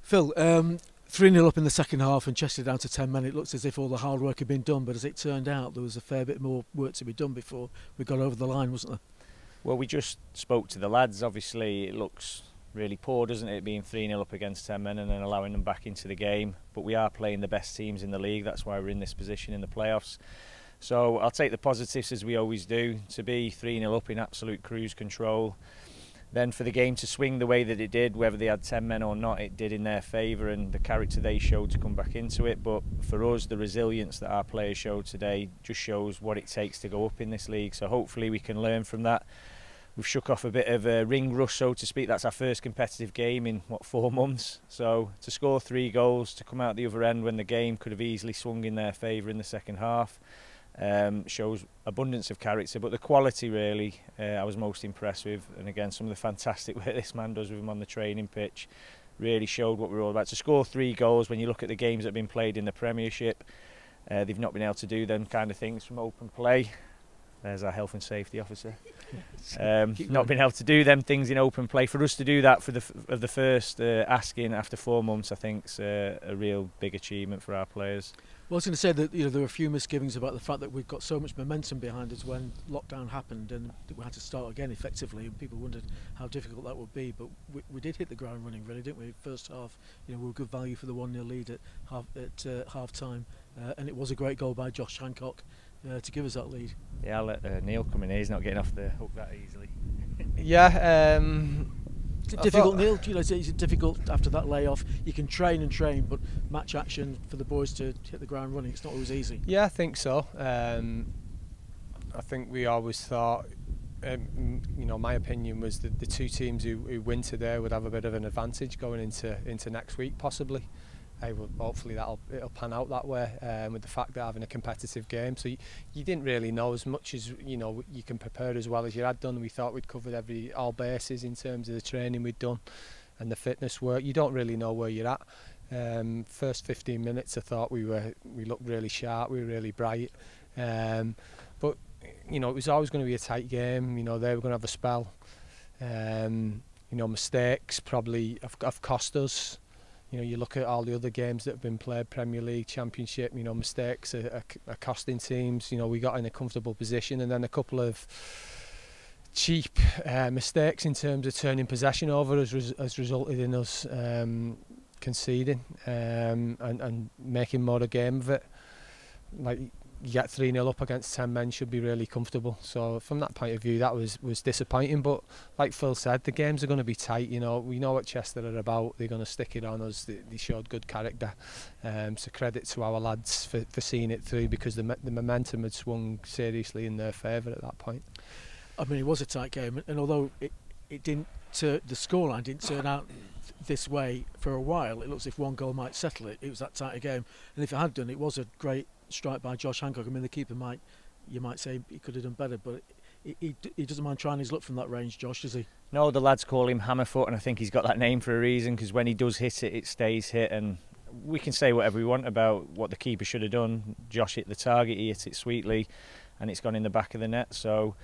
Phil, 3-0 up in the second half and Cheshire down to 10 men. It looks as if all the hard work had been done, but as it turned out, there was a fair bit more work to be done before we got over the line, wasn't there? Well, we just spoke to the lads. Obviously, it looks really poor, doesn't it, being 3-0 up against 10 men and then allowing them back into the game. But we are playing the best teams in the league. That's why we're in this position in the playoffs. So I'll take the positives as we always do. To be 3-0 up in absolute cruise control, then for the game to swing the way that it did, whether they had 10 men or not, it did in their favour, and the character they showed to come back into it. But for us, the resilience that our players showed today just shows what it takes to go up in this league. So hopefully we can learn from that. We've shook off a bit of a ring rust, so to speak. That's our first competitive game in, 4 months? So to score 3 goals, to come out the other end when the game could have easily swung in their favour in the second half, shows abundance of character. But the quality, really, I was most impressed with. And again, some of the fantastic work this man does with him on the training pitch really showed what we're all about. To score 3 goals, when you look at the games that have been played in the Premiership, they've not been able to do them kind of things from open play. There's our health and safety officer. Not being able to do them things in open play. For us to do that for the first asking after 4 months, I think is a real big achievement for our players. Well, I was going to say that there were a few misgivings about the fact that we've got so much momentum behind us when lockdown happened and we had to start again effectively, and people wondered how difficult that would be. But we did hit the ground running, really, didn't we? First half, we were good value for the 1-0 lead at half time, and it was a great goal by Josh Hancock to give us that lead. Yeah, I'll let Neil come in here. He's not getting off the hook that easily. Yeah. Is it difficult, Neil? Is it difficult after that layoff? You can train and train, but match action for the boys to hit the ground running, it's not always easy. Yeah, I think so. I think we always thought, my opinion was that the 2 teams who win today would have a bit of an advantage going into next week, possibly. Hopefully it'll pan out that way, with the fact that having a competitive game. So you didn't really know as much as you can prepare as well as you had done. We thought we'd covered all bases in terms of the training we'd done and the fitness work. You don't really know where you're at. First 15 minutes, I thought we looked really sharp. We were really bright, but it was always going to be a tight game. They were going to have a spell. Mistakes probably have cost us. You look at all the other games that have been played, Premier League, Championship, mistakes are costing teams. We got in a comfortable position, and then a couple of cheap mistakes in terms of turning possession over has resulted in us conceding and making more a game of it. Like, you get 3-0 up against 10 men, should be really comfortable. So from that point of view, that was disappointing. But like Phil said, the games are going to be tight. We know what Chester are about. They're going to stick it on us. They showed good character. So credit to our lads for seeing it through, because the momentum had swung seriously in their favour at that point. I mean, it was a tight game, and although it didn't, the scoreline didn't turn out this way for a while. It looks as if 1 goal might settle it. It was that tight a game, and if it had done, it was a great strike by Josh Hancock. I mean, the keeper you might say he could have done better, but he doesn't mind trying his luck from that range, Josh, does he? No, the lads call him Hammerfoot, and I think he's got that name for a reason, because when he does hit it, it stays hit. And we can say whatever we want about what the keeper should have done. Josh hit the target, he hit it sweetly, and it's gone in the back of the net. So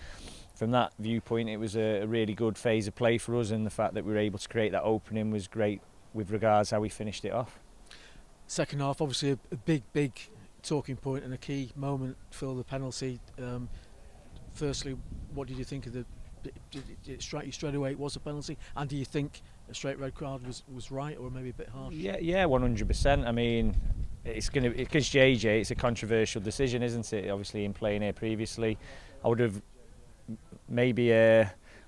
from that viewpoint, it was a really good phase of play for us, and the fact that we were able to create that opening was great with regards how we finished it off. Second half, obviously a big talking point and a key moment, Phil, the penalty. Firstly, what did you think of did it strike you straight away it was a penalty, and do you think a straight red card was right, or maybe a bit harsh? Yeah, 100%. I mean, it's going to, because JJ, it's a controversial decision, isn't it? Obviously, in playing here previously, I would have maybe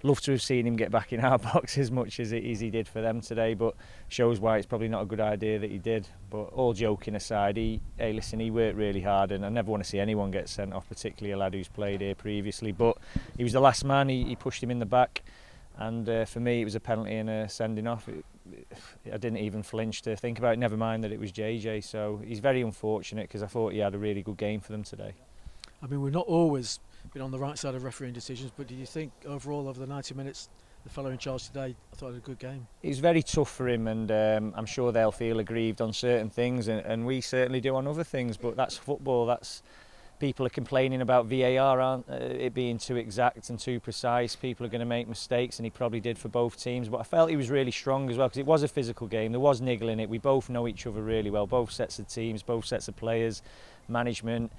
loved to have seen him get back in our box as much as he did for them today, but shows why it's probably not a good idea that he did. But all joking aside, he worked really hard, and I never want to see anyone get sent off, particularly a lad who's played here previously. But he was the last man, he pushed him in the back, and for me it was a penalty and a sending off. I didn't even flinch to think about it, never mind that it was JJ. So he's very unfortunate, because I thought he had a really good game for them today. I mean, we're not always been on the right side of refereeing decisions, but do you think overall over the 90 minutes the fellow in charge today, I thought, had a good game? It was very tough for him, and I'm sure they'll feel aggrieved on certain things, and we certainly do on other things, but that's football. That's People are complaining about VAR, aren't it being too exact and too precise. People are going to make mistakes, and he probably did for both teams. But I felt he was really strong as well, because it was a physical game. There was niggle in it. We both know each other really well, both sets of teams, both sets of players, management.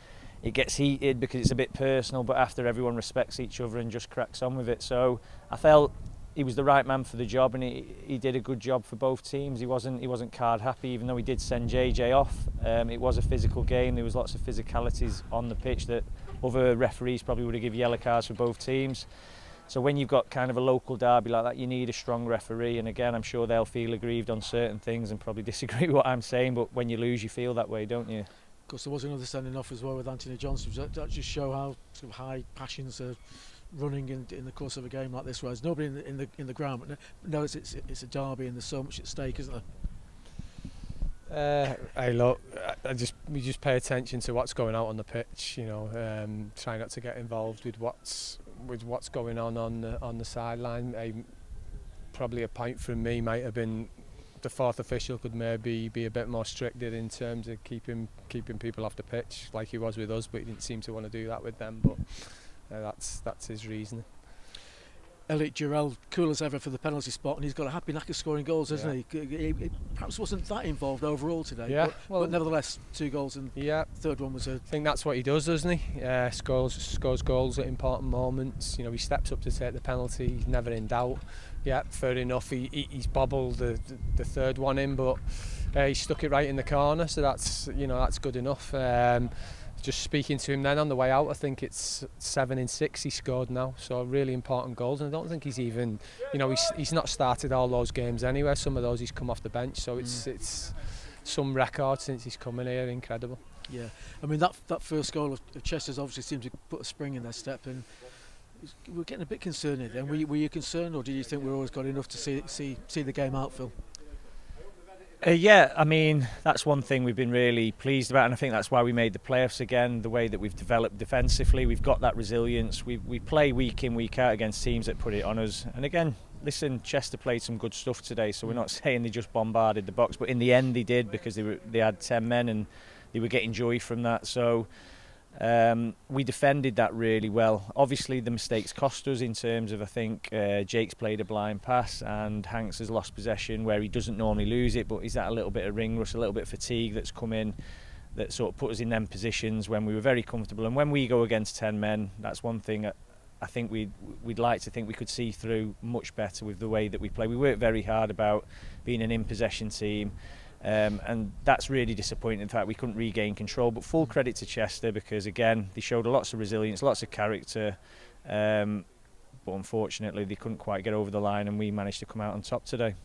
It gets heated because it's a bit personal, but after, everyone respects each other and just cracks on with it. So I felt he was the right man for the job, and he did a good job for both teams. He wasn't card happy, even though he did send JJ off. It was a physical game. There was lots of physicalities on the pitch that other referees probably would have given yellow cards for both teams. So when you've got kind of a local derby like that, you need a strong referee. And again, I'm sure they'll feel aggrieved on certain things and probably disagree with what I'm saying, but when you lose, you feel that way, don't you? Of course, there was another sending off as well with Anthony Johnson. Does that just show how sort of high passions are running in the course of a game like this? Whereas nobody in the ground, but no, it's a derby and there's so much at stake, isn't there? Hey, look, we just pay attention to what's going out on the pitch. Try not to get involved with what's going on the sideline. Probably a point from me might have been the fourth official could maybe be a bit more stricter in terms of keeping people off the pitch, like he was with us, but he didn't seem to want to do that with them. But that's his reason. Elliot Jarrell, cool as ever for the penalty spot, and he's got a happy knack of scoring goals, hasn't he? He perhaps wasn't that involved overall today, but nevertheless, 2 goals, and the third one was a... I think that's what he does, doesn't he? Scores goals at important moments. He steps up to take the penalty. He's never in doubt. Yeah, fair enough. He's bobbled the third one in, but he stuck it right in the corner. So that's good enough. Just speaking to him then on the way out, I think it's 7 in 6 he scored now, so really important goals. And I don't think he's even, he's not started all those games anyway. Some of those he's come off the bench, so it's some record since he's come in here. Incredible. Yeah, I mean that first goal of Chester's obviously seemed to put a spring in their step, and we're getting a bit concerned then. Were you concerned, or did you think we're always got enough to see the game out, Phil? Yeah, I mean, that's one thing we've been really pleased about, and I think that's why we made the playoffs again. The way that we've developed defensively, we've got that resilience. We play week in, week out against teams that put it on us. And again, listen, Chester played some good stuff today, so we're not saying they just bombarded the box, but in the end they did, because they had 10 men and they were getting joy from that. So we defended that really well. Obviously the mistakes cost us in terms of, I think Jake's played a blind pass and Hanks has lost possession where he doesn't normally lose it, but is that a little bit of ring rust, a little bit of fatigue that's come in that sort of put us in them positions when we were very comfortable. And when we go against 10 men, that's one thing I think we'd like to think we could see through much better with the way that we play. We work very hard about being an in-possession team. And that's really disappointing. In fact, we couldn't regain control, but full credit to Chester, because again they showed lots of resilience, lots of character, but unfortunately they couldn't quite get over the line, and we managed to come out on top today.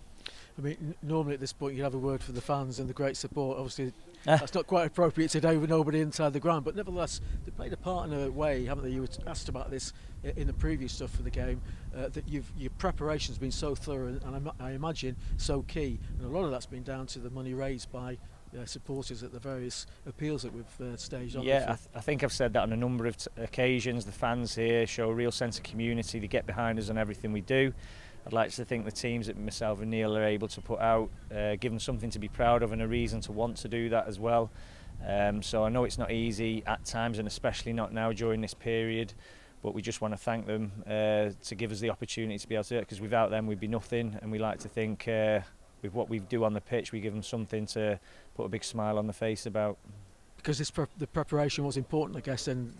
I mean, normally at this point you'd have a word for the fans and the great support. Obviously that's not quite appropriate today with nobody inside the ground, but nevertheless they played a part in a way, haven't they? You were asked about this in the previous stuff for the game, that your preparation's been so thorough and I imagine so key, and a lot of that's been down to the money raised by supporters at the various appeals that we've staged on. Yeah, I think I've said that on a number of occasions. The fans here show a real sense of community. They get behind us on everything we do. I'd like to think the teams that myself and Neil are able to put out give them something to be proud of and a reason to want to do that as well. So I know it's not easy at times, and especially not now during this period, but we just want to thank them to give us the opportunity to be able to do it, because without them we'd be nothing, and we like to think with what we do on the pitch we give them something to put a big smile on the face about. Because the preparation was important, I guess, and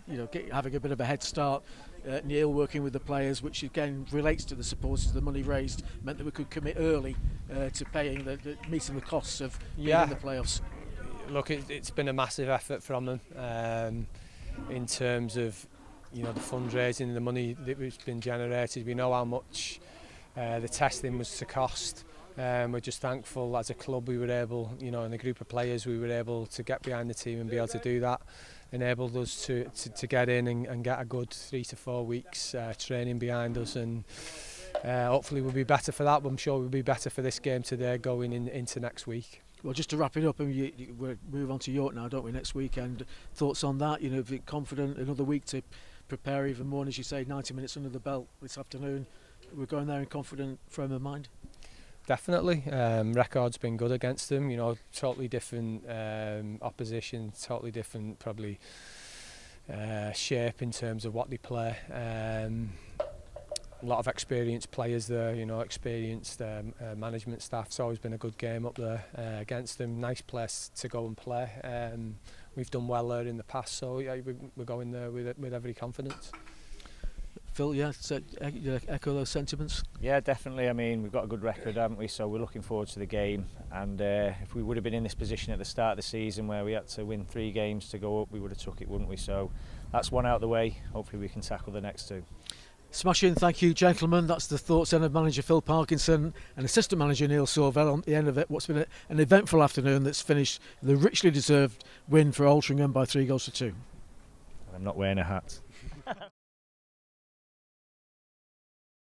having a bit of a head start. Neil working with the players, which again relates to the supporters. The money raised meant that we could commit early to paying meeting the costs of being in the playoffs. Look, it's been a massive effort from them in terms of the fundraising, the money that has been generated. We know how much the testing was to cost. We're just thankful as a club we were able, and a group of players, we were able to get behind the team and be able to do that. Enabled us to get in and get a good 3 to 4 weeks training behind us, and hopefully we'll be better for that, but I'm sure we'll be better for this game today going into next week. Well, just to wrap it up, we'll move on to York now, don't we, next weekend. Thoughts on that? Confident, another week to prepare even more, and as you say, 90 minutes under the belt this afternoon. We're going there in confident frame of mind. Definitely. Record's been good against them, totally different opposition, totally different probably shape in terms of what they play. A lot of experienced players there, you know, experienced management staff. It's always been a good game up there against them. Nice place to go and play. We've done well there in the past, so yeah, we're going there with every confidence. Phil, yeah, so, echo those sentiments? Yeah, definitely. I mean, we've got a good record, haven't we? So we're looking forward to the game. And if we would have been in this position at the start of the season where we had to win 3 games to go up, we would have took it, wouldn't we? So that's one out of the way. Hopefully we can tackle the next 2. Smashing, thank you, gentlemen. That's the thoughts then of manager Phil Parkinson and assistant manager Neil Sorvel on the end of it. What's been an eventful afternoon that's finished with a richly deserved win for Altrincham by 3 goals to 2. I'm not wearing a hat.